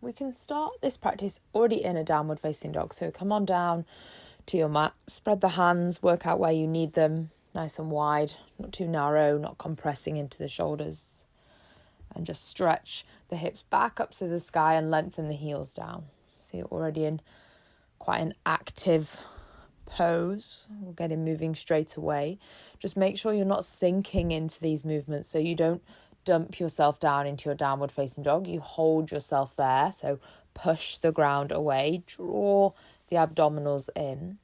we can start this practice already in a downward facing dog. So come on down to your mat, spread the hands, work out where you need them, nice and wide, not too narrow, not compressing into the shoulders. And just stretch the hips back up to the sky and lengthen the heels down. So you're already in quite an active pose. We'll get him moving straight away. Just make sure you're not sinking into these movements, so you don't dump yourself down into your downward facing dog. You hold yourself there, so push the ground away, draw the abdominals in.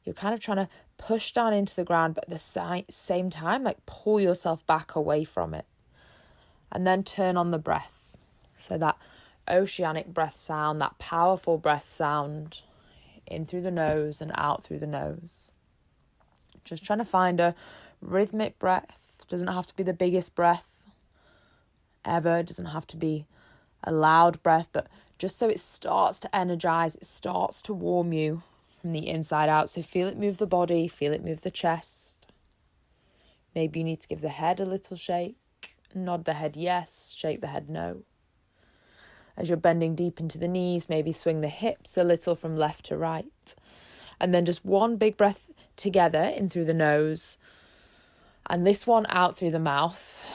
You're kind of trying to push down into the ground, but at the same time, like pull yourself back away from it. And then turn on the breath. So that oceanic breath sound, that powerful breath sound, in through the nose and out through the nose. Just trying to find a rhythmic breath. Doesn't have to be the biggest breath ever. Doesn't have to be a loud breath, but just so it starts to energize, it starts to warm you from the inside out. So feel it move the body, feel it move the chest. Maybe you need to give the head a little shake. Nod the head yes, shake the head no. As you're bending deep into the knees, maybe swing the hips a little from left to right. And then just one big breath together in through the nose. And this one out through the mouth.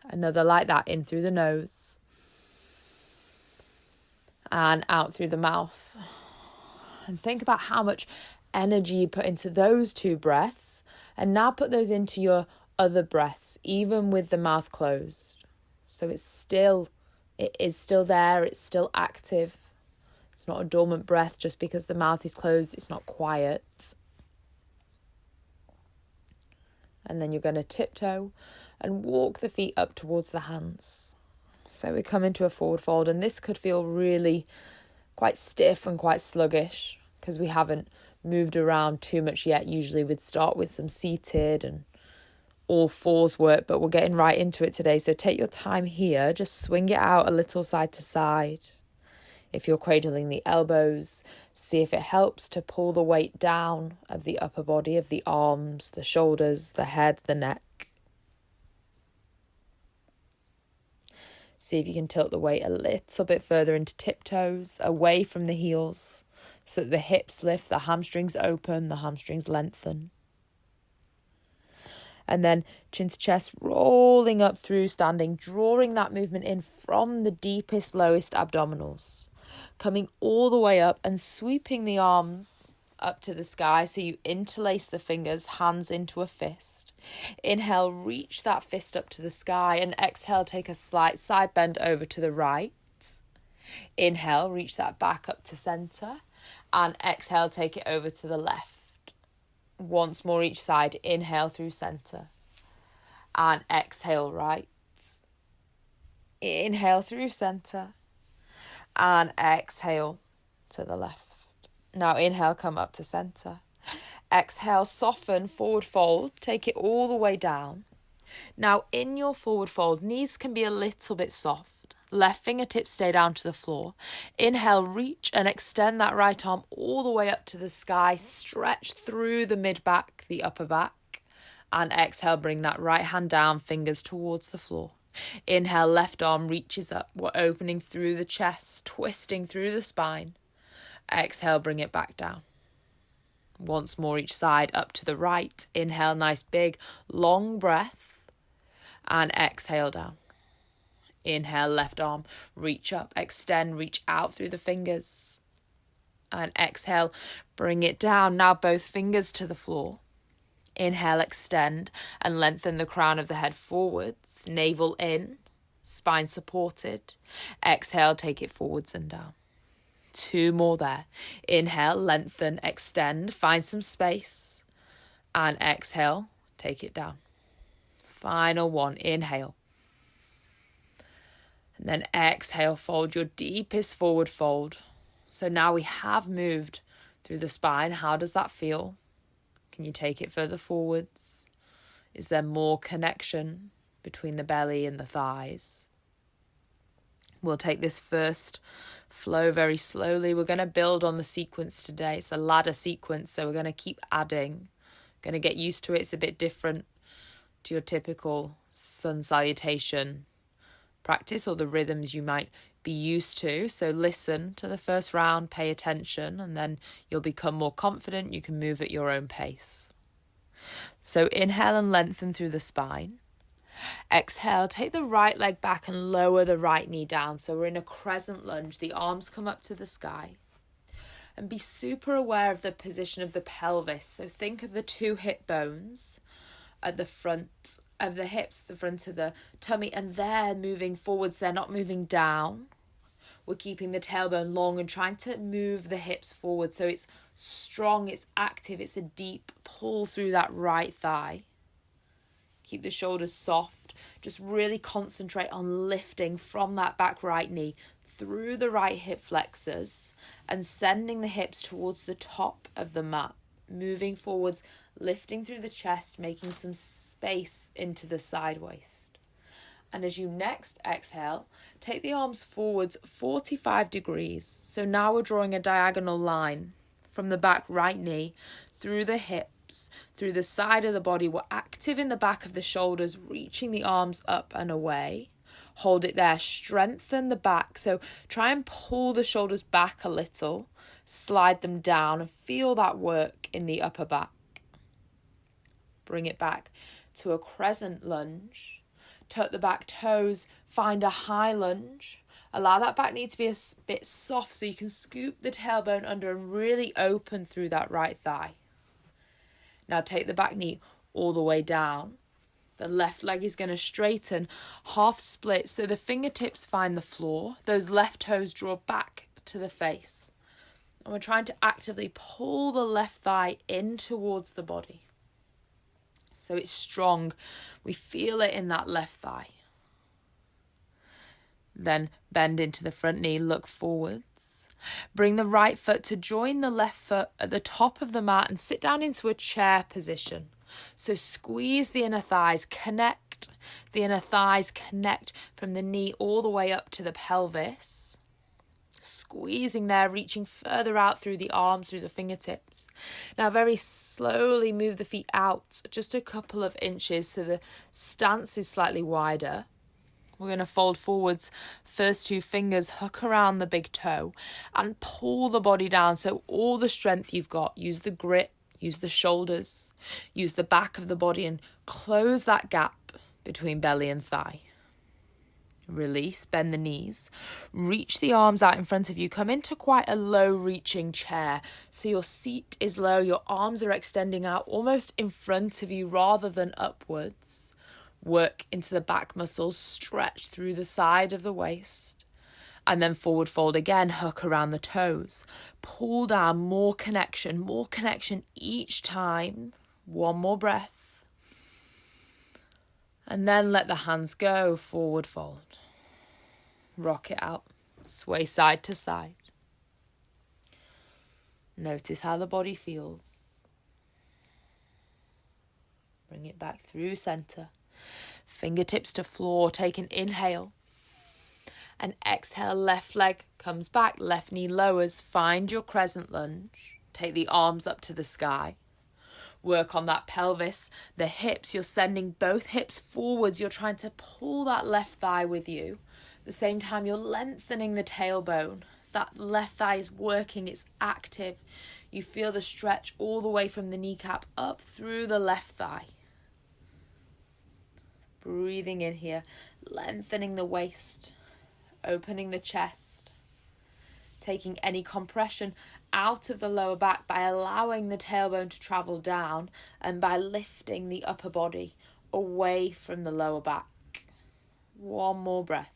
Another like that in through the nose. And out through the mouth. And think about how much energy you put into those two breaths. And now put those into your other breaths, even with the mouth closed. So it is still there, it's still active. It's not a dormant breath just because the mouth is closed, it's not quiet. And then you're going to tiptoe and walk the feet up towards the hands. So we come into a forward fold, and this could feel really quite stiff and quite sluggish because we haven't moved around too much yet. Usually we'd start with some seated and all fours work, but we're getting right into it today. So take your time here, just swing it out a little side to side. If you're cradling the elbows, see if it helps to pull the weight down of the upper body, of the arms, the shoulders, the head, the neck. See if you can tilt the weight a little bit further into tiptoes, away from the heels, so that the hips lift, the hamstrings open, the hamstrings lengthen. And then chin to chest, rolling up through standing, drawing that movement in from the deepest, lowest abdominals. Coming all the way up and sweeping the arms up to the sky. So you interlace the fingers, hands into a fist. Inhale, reach that fist up to the sky. And exhale, take a slight side bend over to the right. Inhale, reach that back up to center. And exhale, take it over to the left. Once more each side. Inhale through center and exhale right. Inhale through center and exhale to the left. Now inhale, come up to center. Exhale, soften, forward fold, take it all the way down. Now in your forward fold, knees can be a little bit soft. Left fingertips stay down to the floor. Inhale, reach and extend that right arm all the way up to the sky. Stretch through the mid-back, the upper back. And exhale, bring that right hand down, fingers towards the floor. Inhale, left arm reaches up. We're opening through the chest, twisting through the spine. Exhale, bring it back down. Once more each side, up to the right. Inhale, nice big, long breath. And exhale down. Inhale, left arm, reach up, extend, reach out through the fingers. And exhale, bring it down. Now both fingers to the floor. Inhale, extend and lengthen the crown of the head forwards. Navel in, spine supported. Exhale, take it forwards and down. 2 more there. Inhale, lengthen, extend, find some space. And exhale, take it down. Final one, inhale. And then exhale, fold your deepest forward fold. So now we have moved through the spine. How does that feel? Can you take it further forwards? Is there more connection between the belly and the thighs? We'll take this first flow very slowly. We're going to build on the sequence today. It's a ladder sequence, so we're going to keep adding. Going to get used to it. It's a bit different to your typical sun salutation practice or the rhythms you might be used to. So listen to the first round, pay attention, and then you'll become more confident. You can move at your own pace. So inhale and lengthen through the spine. Exhale, take the right leg back and lower the right knee down. So we're in a crescent lunge. The arms come up to the sky. And be super aware of the position of the pelvis. So think of the two hip bones at the front of the hips, the front of the tummy, and they're moving forwards. They're not moving down. We're keeping the tailbone long and trying to move the hips forward. So it's strong, it's active, it's a deep pull through that right thigh. Keep the shoulders soft. Just really concentrate on lifting from that back right knee through the right hip flexors and sending the hips towards the top of the mat. Moving forwards, lifting through the chest, making some space into the side waist. And as you next exhale, take the arms forwards 45 degrees. So now we're drawing a diagonal line from the back right knee through the hips, through the side of the body. We're active in the back of the shoulders, reaching the arms up and away. Hold it there. Strengthen the back. So try and pull the shoulders back a little. Slide them down and feel that work in the upper back. Bring it back to a crescent lunge. Tuck the back toes. Find a high lunge. Allow that back knee to be a bit soft so you can scoop the tailbone under and really open through that right thigh. Now take the back knee all the way down. The left leg is going to straighten, half split, so the fingertips find the floor. Those left toes draw back to the face. And we're trying to actively pull the left thigh in towards the body. So it's strong. We feel it in that left thigh. Then bend into the front knee, look forwards. Bring the right foot to join the left foot at the top of the mat and sit down into a chair position. So squeeze the inner thighs, connect the inner thighs, connect from the knee all the way up to the pelvis. Squeezing there, reaching further out through the arms, through the fingertips. Now very slowly move the feet out just a couple of inches so the stance is slightly wider. We're going to fold forwards, first two fingers, hook around the big toe and pull the body down. So all the strength you've got, use the grip. Use the shoulders, use the back of the body and close that gap between belly and thigh. Release, bend the knees, reach the arms out in front of you, come into quite a low reaching chair. So your seat is low, your arms are extending out almost in front of you rather than upwards. Work into the back muscles, stretch through the side of the waist. And then forward fold again, hook around the toes. Pull down, more connection each time. One more breath. And then let the hands go, forward fold. Rock it out, sway side to side. Notice how the body feels. Bring it back through center. Fingertips to floor, take an inhale. And exhale, left leg comes back, left knee lowers. Find your crescent lunge. Take the arms up to the sky. Work on that pelvis, the hips. You're sending both hips forwards. You're trying to pull that left thigh with you. At the same time, you're lengthening the tailbone. That left thigh is working. It's active. You feel the stretch all the way from the kneecap up through the left thigh. Breathing in here, lengthening the waist. Opening the chest, taking any compression out of the lower back by allowing the tailbone to travel down and by lifting the upper body away from the lower back. One more breath.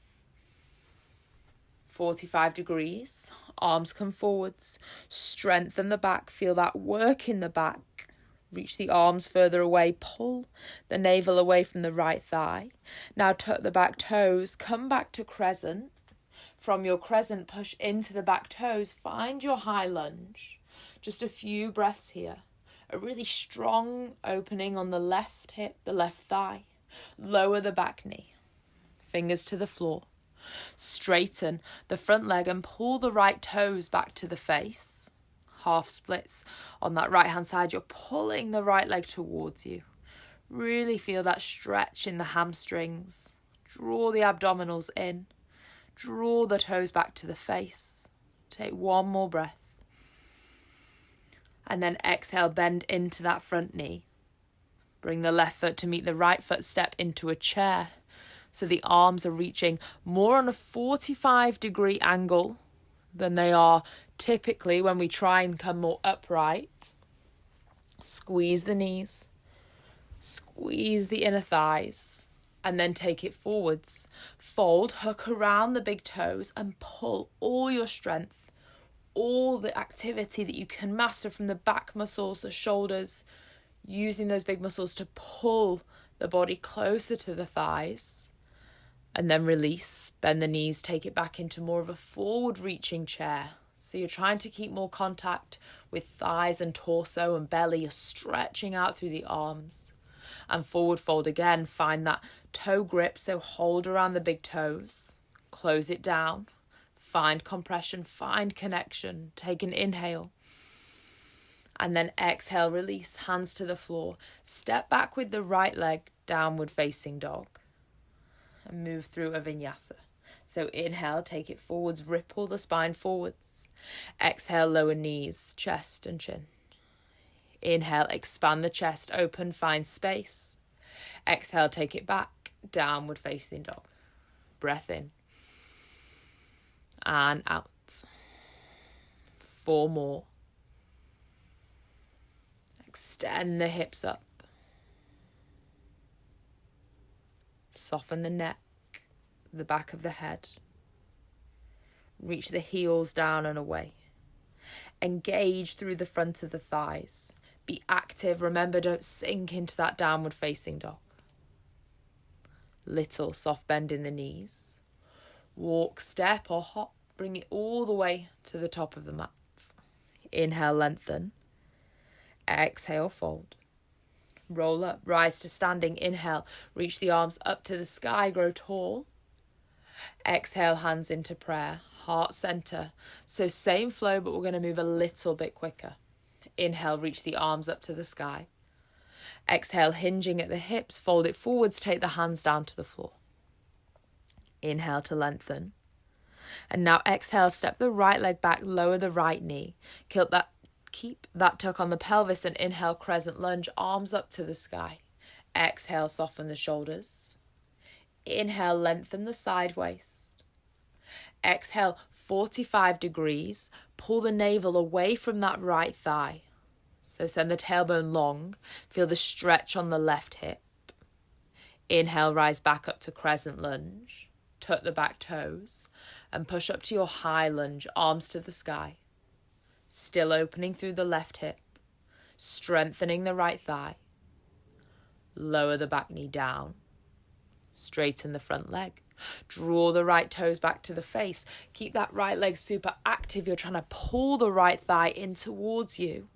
45 degrees, arms come forwards, strengthen the back, feel that work in the back. Reach the arms further away, pull the navel away from the right thigh. Now tuck the back toes, come back to crescent. From your crescent, push into the back toes, find your high lunge. Just a few breaths here. A really strong opening on the left hip, the left thigh. Lower the back knee. Fingers to the floor. Straighten the front leg and pull the right toes back to the face. Half splits on that right hand side. You're pulling the right leg towards you. Really feel that stretch in the hamstrings. Draw the abdominals in. Draw the toes back to the face. Take one more breath. And then exhale, bend into that front knee. Bring the left foot to meet the right foot, step into a chair. So the arms are reaching more on a 45-degree angle than they are typically when we try and come more upright. Squeeze the knees. Squeeze the inner thighs. And then take it forwards. Fold, hook around the big toes and pull all your strength, all the activity that you can master from the back muscles, the shoulders, using those big muscles to pull the body closer to the thighs. And then release, bend the knees, take it back into more of a forward-reaching chair. So you're trying to keep more contact with thighs and torso and belly. You're stretching out through the arms. And forward fold again. Find that toe grip, so hold around the big toes. Close it down. Find compression, find connection. Take an inhale. And then exhale, release, hands to the floor. Step back with the right leg, downward facing dog. And move through a vinyasa. So inhale, take it forwards, ripple the spine forwards. Exhale, lower knees, chest and chin. Inhale, expand the chest, open, find space. Exhale, take it back, downward facing dog. Breath in. And out. 4 more. Extend the hips up. Soften the neck, the back of the head. Reach the heels down and away. Engage through the front of the thighs. Be active. Remember, don't sink into that downward facing dog. Little soft bend in the knees. Walk, step or hop. Bring it all the way to the top of the mat. Inhale, lengthen. Exhale, fold. Roll up, rise to standing. Inhale, reach the arms up to the sky, grow tall. Exhale, hands into prayer, heart center. So same flow, but we're going to move a little bit quicker. Inhale, reach the arms up to the sky. Exhale, hinging at the hips, fold it forwards, take the hands down to the floor. Inhale to lengthen. And now exhale, step the right leg back, lower the right knee. Keep that tuck on the pelvis and inhale, crescent lunge, arms up to the sky. Exhale, soften the shoulders. Inhale, lengthen the side waist. Exhale, 45 degrees. Pull the navel away from that right thigh. So send the tailbone long. Feel the stretch on the left hip. Inhale, rise back up to crescent lunge. Tuck the back toes and push up to your high lunge, arms to the sky. Still opening through the left hip, strengthening the right thigh. Lower the back knee down. Straighten the front leg. Draw the right toes back to the face. Keep that right leg super active. You're trying to pull the right thigh in towards you.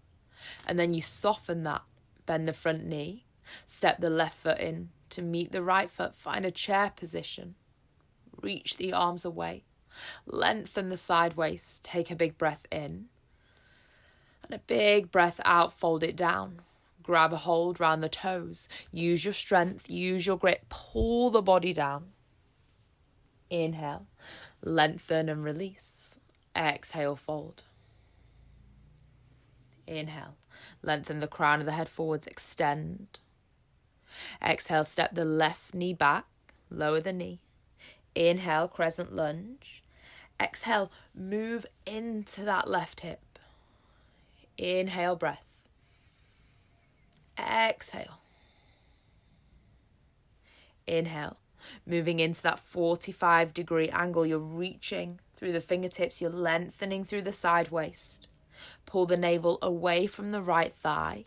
And then you soften that. Bend the front knee. Step the left foot in to meet the right foot. Find a chair position. Reach the arms away. Lengthen the side waist. Take a big breath in. And a big breath out, fold it down. Grab a hold round the toes. Use your strength, use your grit. Pull the body down. Inhale, lengthen and release. Exhale, fold. Inhale, lengthen the crown of the head forwards, extend. Exhale, step the left knee back, lower the knee. Inhale, crescent lunge. Exhale, move into that left hip. Inhale, breath. Exhale. Inhale. Moving into that 45-degree angle. You're reaching through the fingertips. You're lengthening through the side waist. Pull the navel away from the right thigh.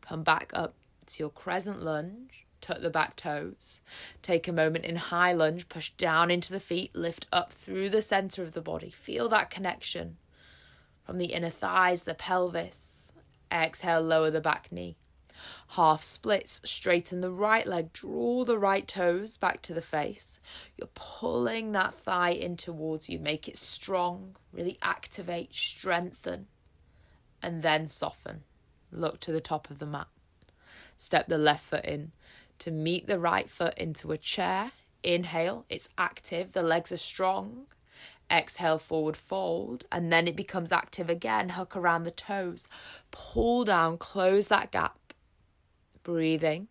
Come back up to your crescent lunge. Tuck the back toes. Take a moment in high lunge. Push down into the feet. Lift up through the center of the body. Feel that connection from the inner thighs, the pelvis. Exhale, lower the back knee. Half splits, straighten the right leg, draw the right toes back to the face. You're pulling that thigh in towards you. Make it strong, really activate, strengthen, and then soften. Look to the top of the mat. Step the left foot in to meet the right foot into a chair. Inhale, it's active, the legs are strong. Exhale, forward fold, and then it becomes active again. Hook around the toes, pull down, close that gap. Breathing.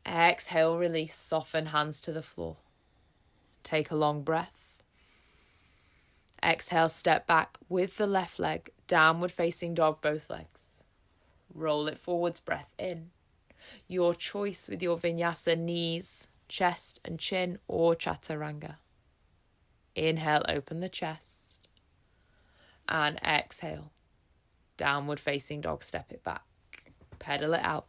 Exhale, release, soften, hands to the floor. Take a long breath. Exhale, step back with the left leg, downward facing dog, both legs. Roll it forwards, breath in. Your choice with your vinyasa, knees, chest and chin, or chaturanga. Inhale, open the chest. And exhale, downward facing dog, step it back. Pedal it out.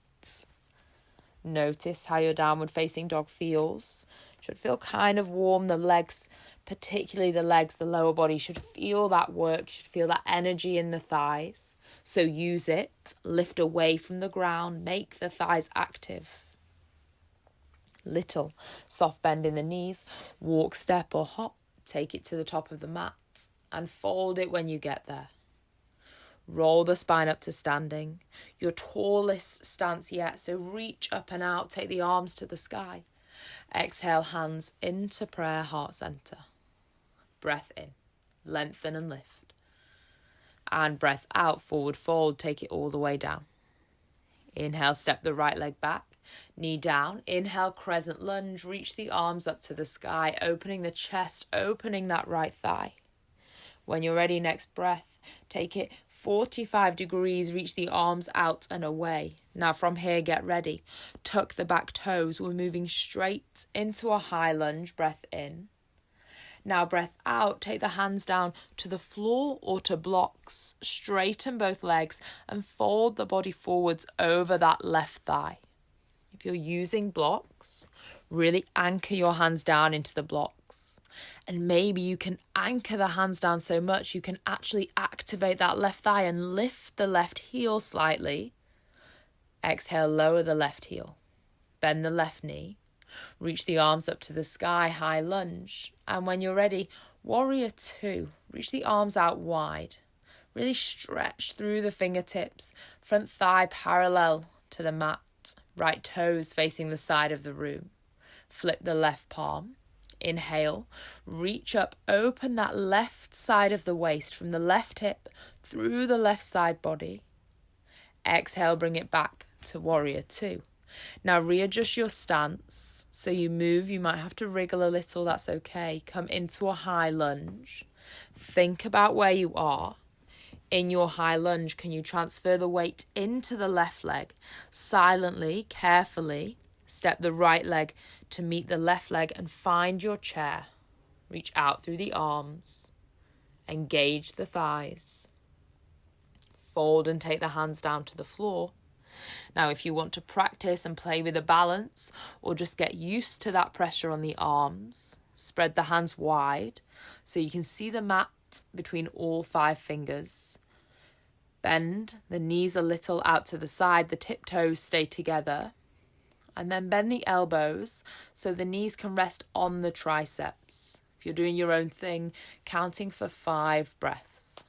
Notice how your downward facing dog feels. Should feel kind of warm. The legs, particularly the legs, the lower body, should feel that work, should feel that energy in the thighs. So use it. Lift away from the ground. Make the thighs active. Little soft bend in the knees. Walk, step or hop. Take it to the top of the mat and fold it when you get there. Roll the spine up to standing. Your tallest stance yet. So reach up and out. Take the arms to the sky. Exhale, hands into prayer, heart center. Breath in. Lengthen and lift. And breath out, forward fold. Take it all the way down. Inhale, step the right leg back. Knee down. Inhale, crescent lunge. Reach the arms up to the sky, opening the chest, opening that right thigh. When you're ready, next breath, take it 45 degrees. Reach the arms out and away. Now from here, get ready. Tuck the back toes. We're moving straight into a high lunge. Breath in. Now breath out. Take the hands down to the floor or to blocks. Straighten both legs and fold the body forwards over that left thigh. If you're using blocks, really anchor your hands down into the blocks. And maybe you can anchor the hands down so much you can actually activate that left thigh and lift the left heel slightly. Exhale, lower the left heel. Bend the left knee. Reach the arms up to the sky, high lunge. And when you're ready, warrior two. Reach the arms out wide. Really stretch through the fingertips. Front thigh parallel to the mat. Right toes facing the side of the room. Flip the left palm. Inhale. Reach up. Open that left side of the waist from the left hip through the left side body. Exhale. Bring it back to warrior two. Now readjust your stance. So you move. You might have to wriggle a little. That's okay. Come into a high lunge. Think about where you are. In your high lunge, can you transfer the weight into the left leg? Silently, carefully, step the right leg to meet the left leg and find your chair. Reach out through the arms. Engage the thighs. Fold and take the hands down to the floor. Now, if you want to practice and play with the balance or just get used to that pressure on the arms, spread the hands wide so you can see the mat between all 5 fingers. Bend the knees a little out to the side, the tip toes stay together. And then bend the elbows so the knees can rest on the triceps. If you're doing your own thing, counting for 5 breaths.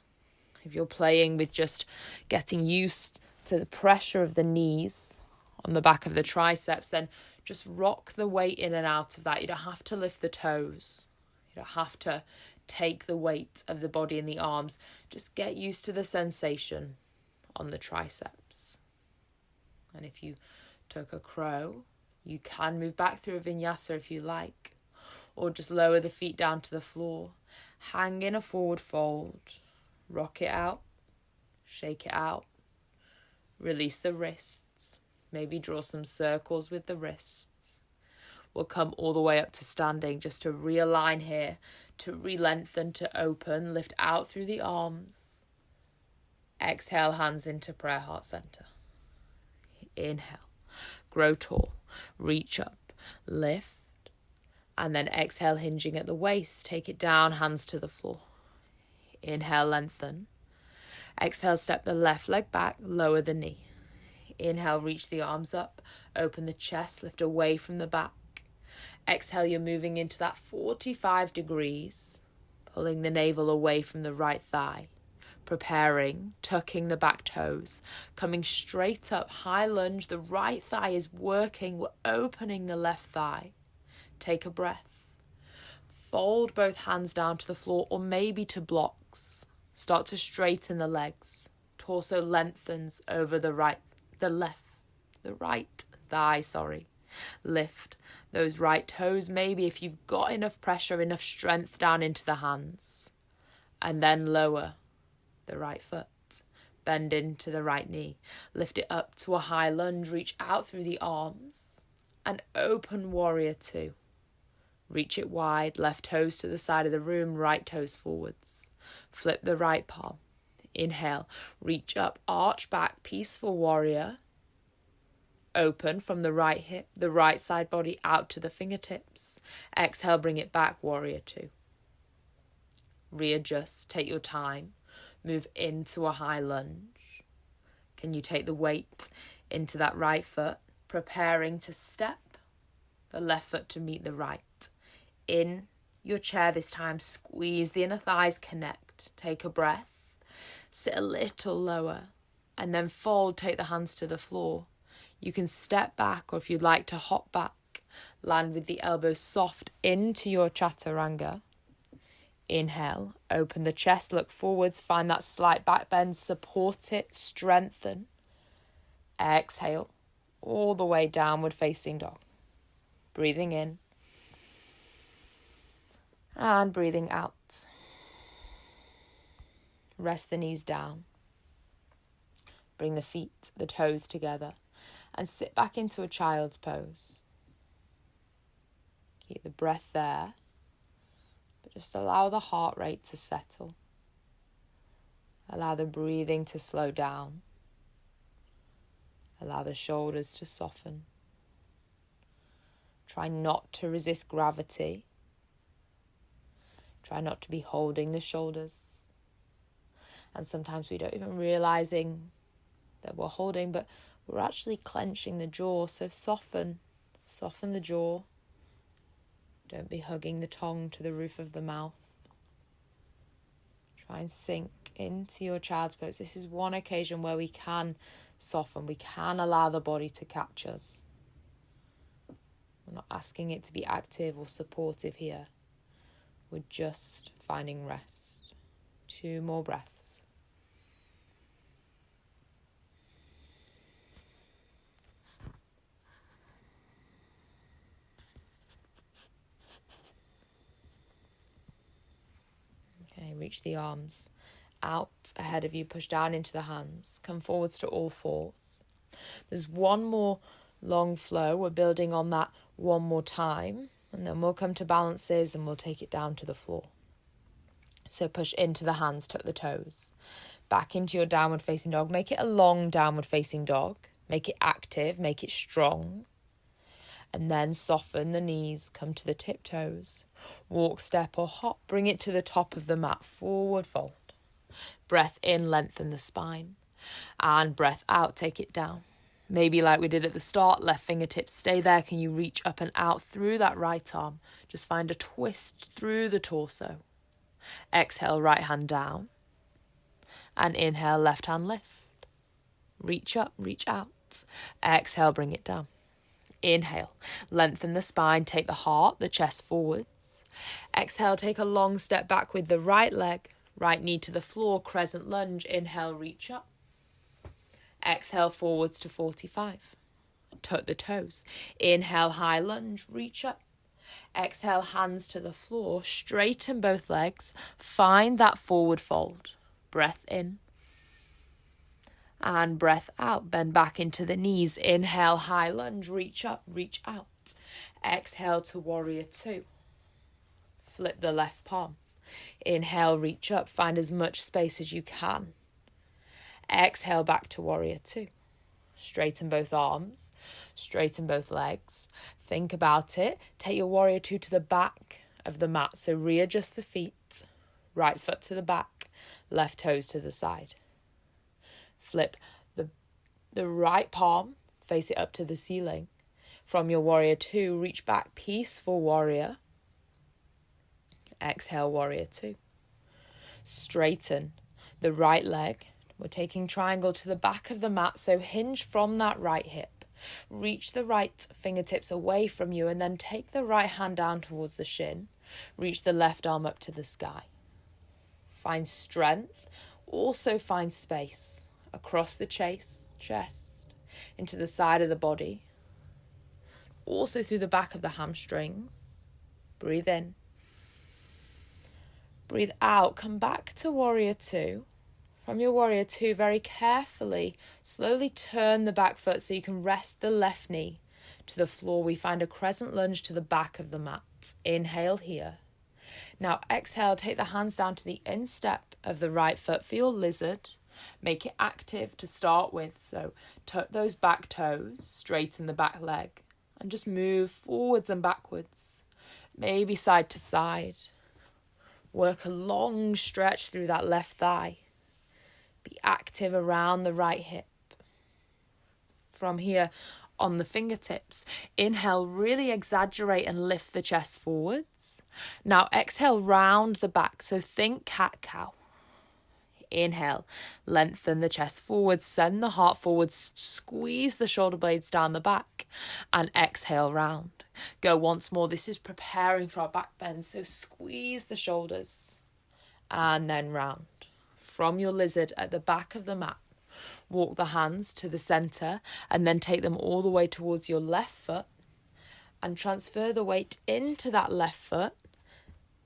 If you're playing with just getting used to the pressure of the knees on the back of the triceps, then just rock the weight in and out of that. You don't have to lift the toes. You don't have to take the weight of the body in the arms. Just get used to the sensation on the triceps. And if you took a crow, you can move back through a vinyasa if you like, or just lower the feet down to the floor. Hang in a forward fold. Rock it out. Shake it out. Release the wrists. Maybe draw some circles with the wrists. We'll come all the way up to standing just to realign here, to re-lengthen, to open, lift out through the arms. Exhale, hands into prayer, heart center. Inhale, grow tall, reach up, lift, and then exhale, hinging at the waist. Take it down, hands to the floor. Inhale, lengthen. Exhale, step the left leg back, lower the knee. Inhale, reach the arms up, open the chest, lift away from the back. Exhale, you're moving into that 45 degrees, pulling the navel away from the right thigh. Preparing, tucking the back toes, coming straight up, high lunge. The right thigh is working. We're opening the left thigh. Take a breath. Fold both hands down to the floor or maybe to blocks. Start to straighten the legs. Torso lengthens over the right thigh. Lift those right toes, maybe if you've got enough pressure, enough strength down into the hands. And then lower the right foot. Bend into the right knee. Lift it up to a high lunge. Reach out through the arms. And open warrior two. Reach it wide. Left toes to the side of the room. Right toes forwards. Flip the right palm. Inhale. Reach up. Arch back. Peaceful warrior. Open from the right hip. The right side body out to the fingertips. Exhale. Bring it back. Warrior two. Readjust. Take your time. Move into a high lunge. Can you take the weight into that right foot? Preparing to step the left foot to meet the right. In your chair this time, squeeze the inner thighs, connect. Take a breath. Sit a little lower. And then fold, take the hands to the floor. You can step back, or if you'd like to hop back, land with the elbows soft into your chaturanga. Inhale, open the chest, look forwards, find that slight back bend, support it, strengthen. Exhale, all the way downward facing dog. Breathing in and breathing out. Rest the knees down. Bring the feet, the toes together and sit back into a child's pose. Keep the breath there. Just allow the heart rate to settle. Allow the breathing to slow down. Allow the shoulders to soften. Try not to resist gravity. Try not to be holding the shoulders. And sometimes we don't even realizing that we're holding, but we're actually clenching the jaw. So soften the jaw. Don't be hugging the tongue to the roof of the mouth. Try and sink into your child's pose. This is one occasion where we can soften. We can allow the body to catch us. We're not asking it to be active or supportive here. We're just finding rest. 2 more breaths. Okay, reach the arms out ahead of you, push down into the hands, come forwards to all fours. There's one more long flow. We're building on that one more time, and then we'll come to balances and we'll take it down to the floor. So push into the hands, tuck the toes, back into your downward facing dog. Make it a long downward facing dog. Make it active, make it strong. And then soften the knees, come to the tiptoes. Walk, step or hop, bring it to the top of the mat, forward fold. Breath in, lengthen the spine. And breath out, take it down. Maybe like we did at the start, left fingertips stay there. Can you reach up and out through that right arm? Just find a twist through the torso. Exhale, right hand down. And inhale, left hand lift. Reach up, reach out. Exhale, bring it down. Inhale, lengthen the spine, take the heart, the chest forwards. Exhale, take a long step back with the right leg, right knee to the floor, crescent lunge. Inhale, reach up. Exhale, forwards to 45. Tuck the toes. Inhale, high lunge, reach up. Exhale, hands to the floor, straighten both legs. Find that forward fold. Breath in. And breath out, bend back into the knees. Inhale, high lunge, reach up, reach out. Exhale to warrior two. Flip the left palm. Inhale, reach up, find as much space as you can. Exhale, back to warrior two. Straighten both arms, straighten both legs. Think about it. Take your warrior two to the back of the mat. So readjust the feet, right foot to the back, left toes to the side. Flip the right palm, face it up to the ceiling. From your warrior two, reach back, peaceful warrior. Exhale, warrior two. Straighten the right leg. We're taking triangle to the back of the mat, so hinge from that right hip. Reach the right fingertips away from you and then take the right hand down towards the shin. Reach the left arm up to the sky. Find strength, also find space across the chest, into the side of the body, also through the back of the hamstrings. Breathe in. Breathe out. Come back to warrior two. From your warrior two, very carefully, slowly turn the back foot so you can rest the left knee to the floor. We find a crescent lunge to the back of the mat. Inhale here. Now exhale, take the hands down to the instep of the right foot for your lizard. Make it active to start with. So tuck those back toes, straighten the back leg, and just move forwards and backwards, maybe side to side. Work a long stretch through that left thigh. Be active around the right hip. From here, on the fingertips, inhale, really exaggerate and lift the chest forwards. Now exhale, round the back, so think cat-cow. Inhale, lengthen the chest forwards, send the heart forwards, squeeze the shoulder blades down the back, and exhale, round. Go once more. This is preparing for our back bend, so squeeze the shoulders, and then round. From your lizard at the back of the mat, walk the hands to the center and then take them all the way towards your left foot and transfer the weight into that left foot.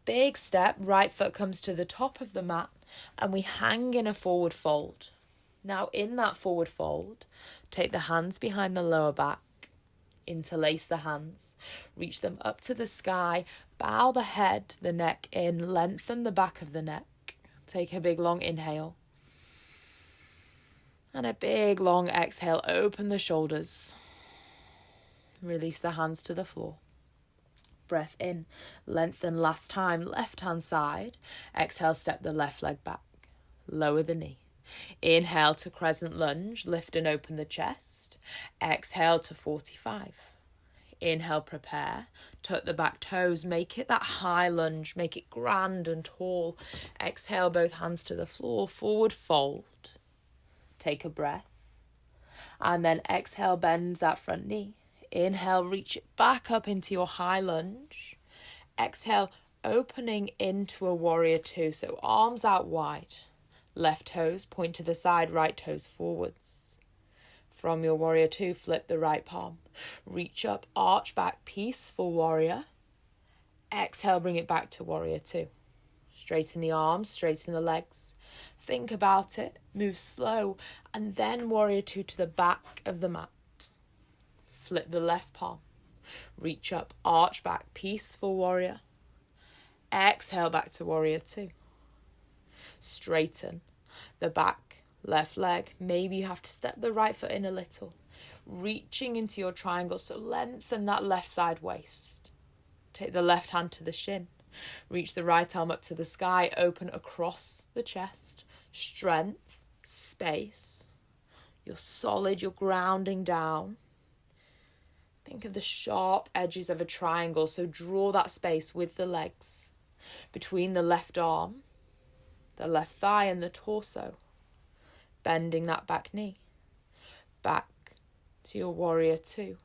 Big step, right foot comes to the top of the mat and we hang in a forward fold. Now in that forward fold, take the hands behind the lower back, interlace the hands, reach them up to the sky, bow the head, the neck in, lengthen the back of the neck. Take a big long inhale. And a big long exhale. Open the shoulders. Release the hands to the floor. Breath in. Lengthen last time. Left hand side. Exhale, step the left leg back. Lower the knee. Inhale to crescent lunge. Lift and open the chest. Exhale to 45. Inhale, prepare. Tuck the back toes. Make it that high lunge. Make it grand and tall. Exhale, both hands to the floor. Forward fold. Take a breath. And then exhale, bend that front knee. Inhale, reach it back up into your high lunge. Exhale, opening into a warrior two. So arms out wide. Left toes point to the side, right toes forwards. From your warrior two, flip the right palm. Reach up, arch back, peaceful warrior. Exhale, bring it back to warrior two. Straighten the arms, straighten the legs. Think about it, move slow, and then warrior two to the back of the mat. Flip the left palm. Reach up, arch back, peaceful warrior. Exhale, back to warrior two. Straighten the back. Left leg, maybe you have to step the right foot in a little. Reaching into your triangle, so lengthen that left side waist. Take the left hand to the shin. Reach the right arm up to the sky, open across the chest. Strength, space. You're solid, you're grounding down. Think of the sharp edges of a triangle, so draw that space with the legs. Between the left arm, the left thigh and the torso. Bending that back knee. Back to your warrior two.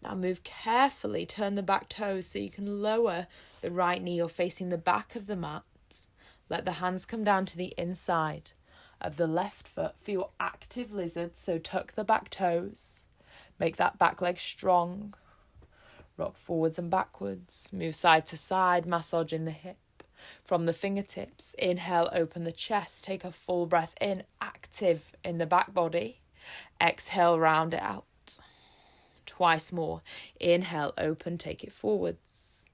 Now move carefully, turn the back toes so you can lower the right knee. You're facing the back of the mat. Let the hands come down to the inside of the left foot for your active lizard. So tuck the back toes. Make that back leg strong. Rock forwards and backwards. Move side to side, massaging the hip. From the fingertips, inhale, open the chest. Take a full breath in, active in the back body. Exhale, round it out. Twice more. Inhale, open, take it forwards.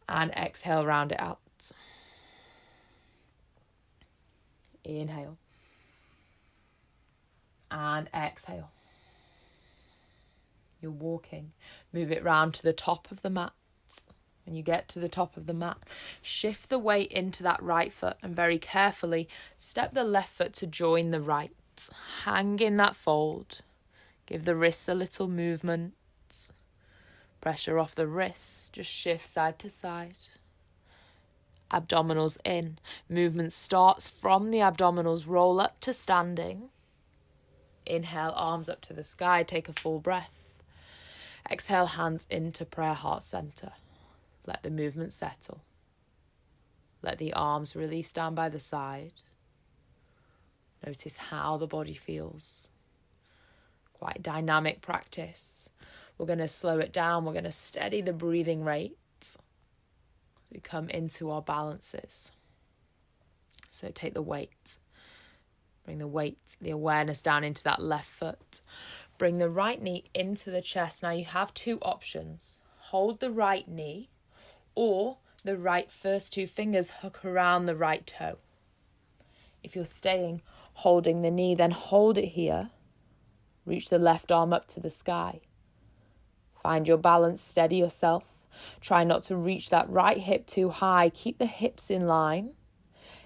And exhale, round it out. Inhale. And exhale. You're walking. Move it round to the top of the mat. When you get to the top of the mat, shift the weight into that right foot and very carefully step the left foot to join the right. Hang in that fold. Give the wrists a little movement. Pressure off the wrists. Just shift side to side. Abdominals in. Movement starts from the abdominals, roll up to standing. Inhale, arms up to the sky, take a full breath. Exhale, hands into prayer heart center. Let the movement settle. Let the arms release down by the side. Notice how the body feels. Quite dynamic practice. We're going to slow it down. We're going to steady the breathing rate as we come into our balances. So take the weight. Bring the weight, the awareness down into that left foot. Bring the right knee into the chest. Now you have two options. Hold the right knee, or the right first two fingers hook around the right toe. If you're staying holding the knee, then hold it here. Reach the left arm up to the sky. Find your balance, steady yourself. Try not to reach that right hip too high. Keep the hips in line.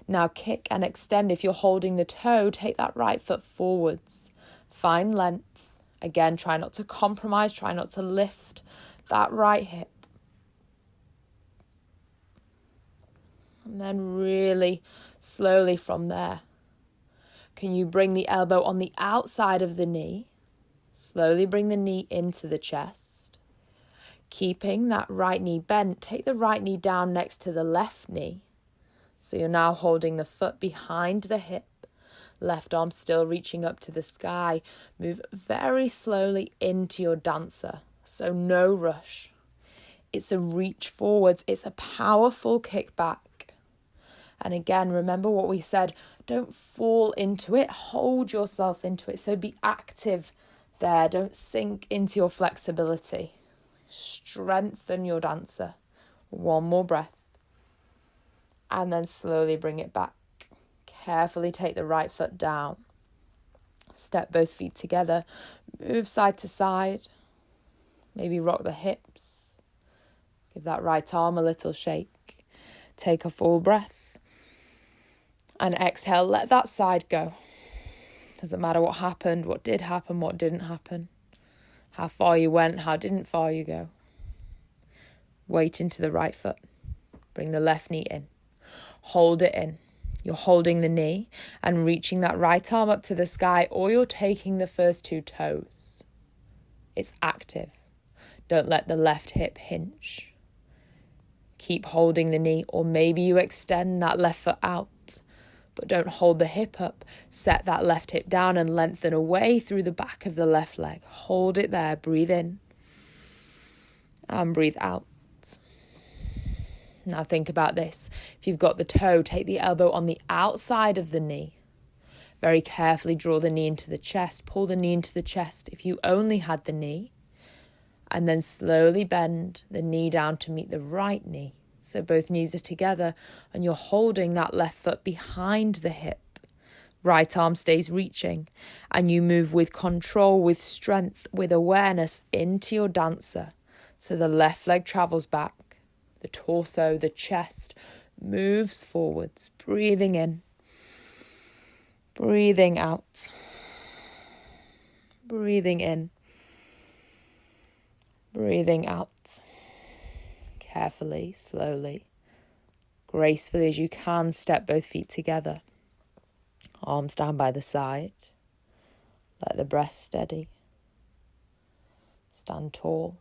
Now kick and extend. If you're holding the toe, take that right foot forwards. Find length. Again, try not to compromise. Try not to lift that right hip. And then really slowly from there, can you bring the elbow on the outside of the knee? Slowly bring the knee into the chest. Keeping that right knee bent, take the right knee down next to the left knee. So you're now holding the foot behind the hip. Left arm still reaching up to the sky. Move very slowly into your dancer. So no rush. It's a reach forwards. It's a powerful kick back. And again, remember what we said. Don't fall into it. Hold yourself into it. So be active there. Don't sink into your flexibility. Strengthen your dancer. One more breath. And then slowly bring it back. Carefully take the right foot down. Step both feet together. Move side to side. Maybe rock the hips. Give that right arm a little shake. Take a full breath. And exhale, let that side go. Doesn't matter what happened, what did happen, what didn't happen. How far you went, how didn't far you go. Weight into the right foot. Bring the left knee in. Hold it in. You're holding the knee and reaching that right arm up to the sky, or you're taking the first two toes. It's active. Don't let the left hip hinge. Keep holding the knee, or maybe you extend that left foot out, but don't hold the hip up. Set that left hip down and lengthen away through the back of the left leg. Hold it there. Breathe in and breathe out. Now think about this. If you've got the toe, take the elbow on the outside of the knee. Very carefully draw the knee into the chest. Pull the knee into the chest if you only had the knee. And then slowly bend the knee down to meet the right knee. So both knees are together and you're holding that left foot behind the hip. Right arm stays reaching and you move with control, with strength, with awareness into your dancer. So the left leg travels back. The torso, the chest moves forwards, breathing in, breathing out, breathing in, breathing out. Carefully, slowly, gracefully as you can, step both feet together. Arms down by the side. Let the breath steady. Stand tall.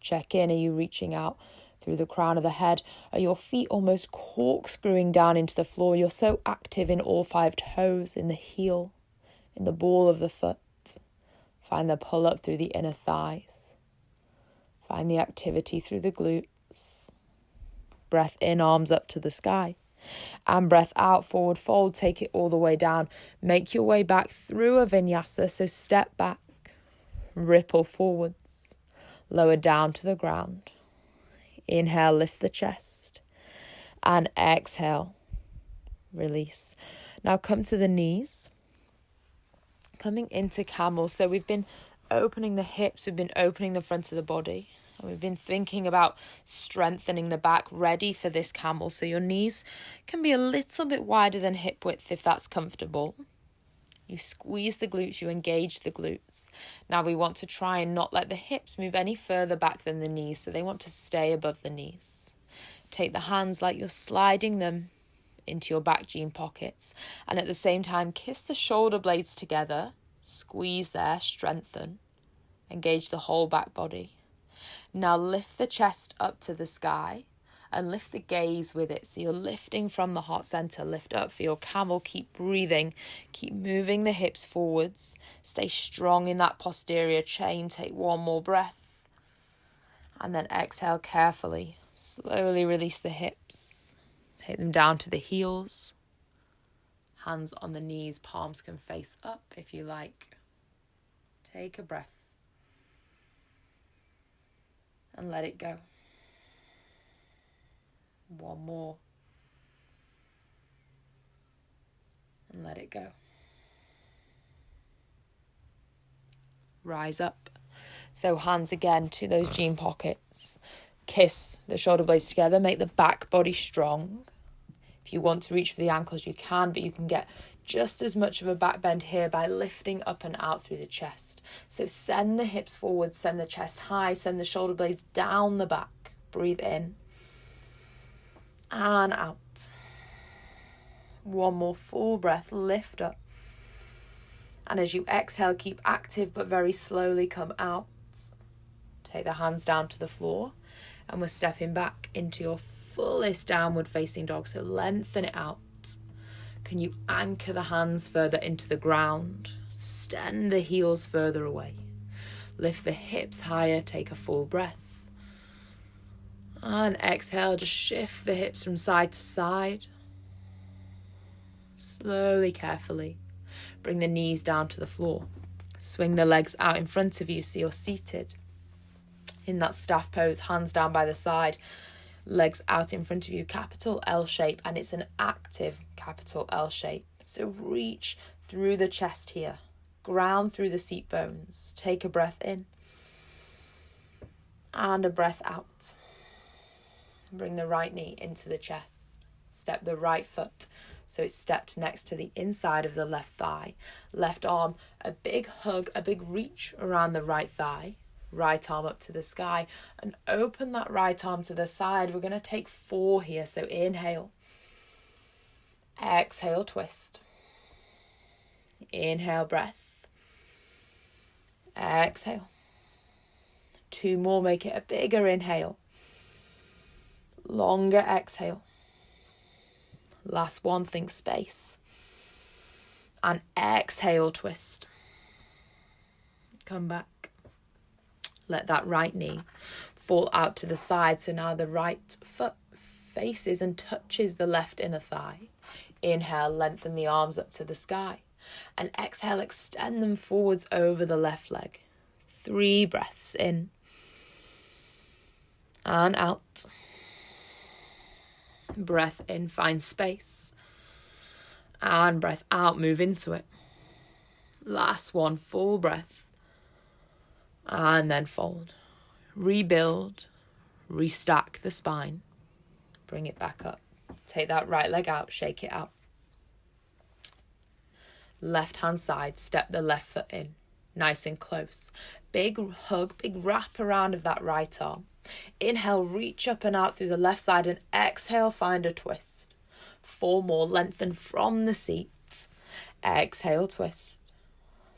Check in, are you reaching out through the crown of the head? Are your feet almost corkscrewing down into the floor? You're so active in all five toes, in the heel, in the ball of the foot. Find the pull up through the inner thighs. Find the activity through the glutes. Breath in, arms up to the sky. And breath out, forward fold. Take it all the way down. Make your way back through a vinyasa. So step back, ripple forwards, lower down to the ground. Inhale, lift the chest. And exhale, release. Now come to the knees. Coming into camel. So we've been opening the hips, we've been opening the front of the body. And we've been thinking about strengthening the back, ready for this camel. So your knees can be a little bit wider than hip width if that's comfortable. You squeeze the glutes, you engage the glutes. Now we want to try and not let the hips move any further back than the knees. So they want to stay above the knees. Take the hands like you're sliding them into your back jean pockets, and at the same time kiss the shoulder blades together, squeeze there, strengthen, engage the whole back body. Now lift the chest up to the sky and lift the gaze with it. So you're lifting from the heart center. Lift up for your camel. Keep breathing. Keep moving the hips forwards. Stay strong in that posterior chain. Take one more breath. And then exhale carefully. Slowly release the hips. Take them down to the heels. Hands on the knees. Palms can face up if you like. Take a breath. And let it go. One more. And let it go. Rise up. So hands again to those jean pockets. Kiss the shoulder blades together. Make the back body strong. If you want to reach for the ankles, you can, but you can get just as much of a back bend here by lifting up and out through the chest. So send the hips forward, send the chest high, send the shoulder blades down the back. Breathe in and out. One more full breath, lift up. And as you exhale, keep active but very slowly come out. Take the hands down to the floor and we're stepping back into your fullest downward facing dog. So lengthen it out. Can you anchor the hands further into the ground? Extend the heels further away. Lift the hips higher, take a full breath. And exhale, just shift the hips from side to side. Slowly, carefully, bring the knees down to the floor. Swing the legs out in front of you so you're seated. In that staff pose, hands down by the side, legs out in front of you, capital L shape, and it's an active capital L shape. So reach through the chest here, ground through the seat bones. Take a breath in and a breath out. Bring the right knee into the chest. Step the right foot so it's stepped next to the inside of the left thigh. Left arm, a big hug, a big reach around the right thigh. Right arm up to the sky and open that right arm to the side. We're going to take 4 here. So inhale. Exhale, twist. Inhale, breath. Exhale. 2 more, make it a bigger inhale. Longer exhale. Last one, think space. And exhale, twist. Come back. Let that right knee fall out to the side. So now the right foot faces and touches the left inner thigh. Inhale, lengthen the arms up to the sky. And exhale, extend them forwards over the left leg. 3 breaths in and out. Breath in, find space. And breath out, move into it. Last one, full breath. And then fold. Rebuild. Restack the spine. Bring it back up. Take that right leg out, shake it out. Left hand side, step the left foot in. Nice and close. Big hug, big wrap around of that right arm. Inhale, reach up and out through the left side, and exhale, find a twist. 4 more, lengthen from the seat. Exhale, twist.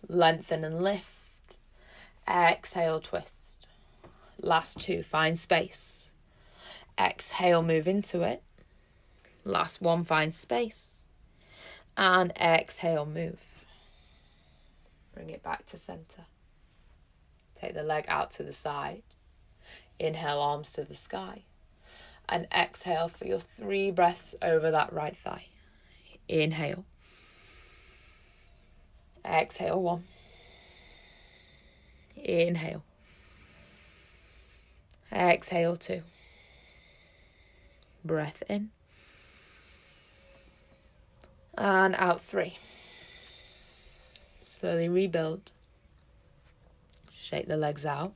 Lengthen and lift. Exhale, twist. Last 2, find space. Exhale, move into it. Last one, find space. And exhale, move. Bring it back to center. Take the leg out to the side. Inhale, arms to the sky. And exhale for your 3 breaths over that right thigh. Inhale. Exhale, 1. Inhale. Exhale, 2. Breath in. And out, 3. Slowly rebuild. Shake the legs out.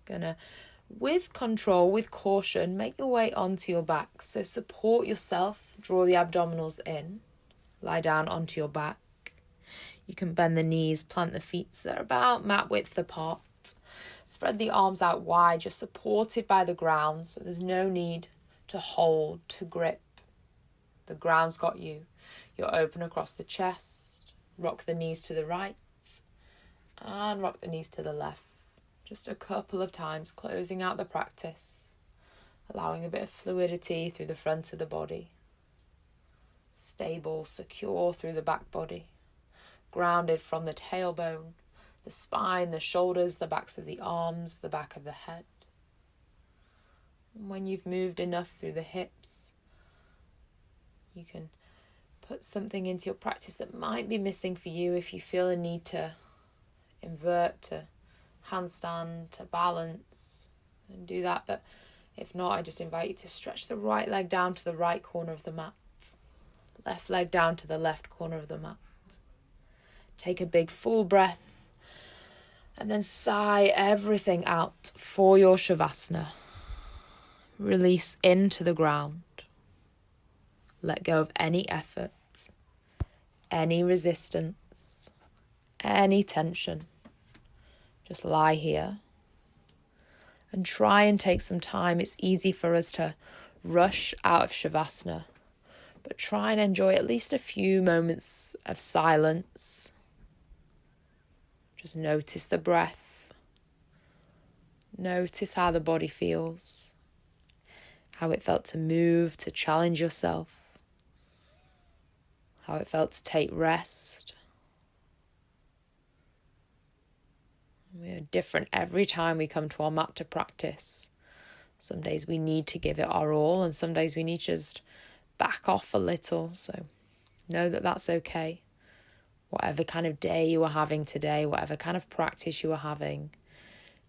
Gonna, with control, with caution, make your way onto your back. So support yourself, draw the abdominals in. Lie down onto your back. You can bend the knees, plant the feet so they're about mat width apart. Spread the arms out wide, just supported by the ground, so there's no need to hold, to grip. The ground's got you. You're open across the chest. Rock the knees to the right and rock the knees to the left. Just a couple of times, closing out the practice, allowing a bit of fluidity through the front of the body. Stable, secure through the back body. Grounded from the tailbone, the spine, the shoulders, the backs of the arms, the back of the head. And when you've moved enough through the hips, you can put something into your practice that might be missing for you if you feel a need to invert, to handstand, to balance, and do that. But if not, I just invite you to stretch the right leg down to the right corner of the mat, left leg down to the left corner of the mat. Take a big full breath and then sigh everything out for your Shavasana. Release into the ground. Let go of any effort, any resistance, any tension. Just lie here and try and take some time. It's easy for us to rush out of Shavasana, but try and enjoy at least a few moments of silence. Just notice the breath. Notice how the body feels, how it felt to move, to challenge yourself, how it felt to take rest. We are different every time we come to our mat to practice. Some days we need to give it our all, and some days we need to just back off a little. So know that that's okay. Whatever kind of day you are having today, whatever kind of practice you are having,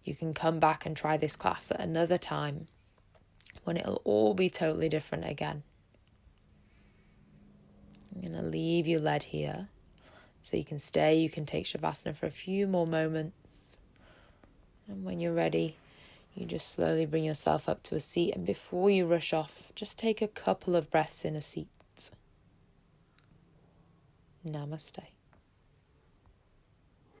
you can come back and try this class at another time when it'll all be totally different again. I'm going to leave you led here. So you can stay, you can take Shavasana for a few more moments. And when you're ready, you just slowly bring yourself up to a seat. And before you rush off, just take a couple of breaths in a seat. Namaste.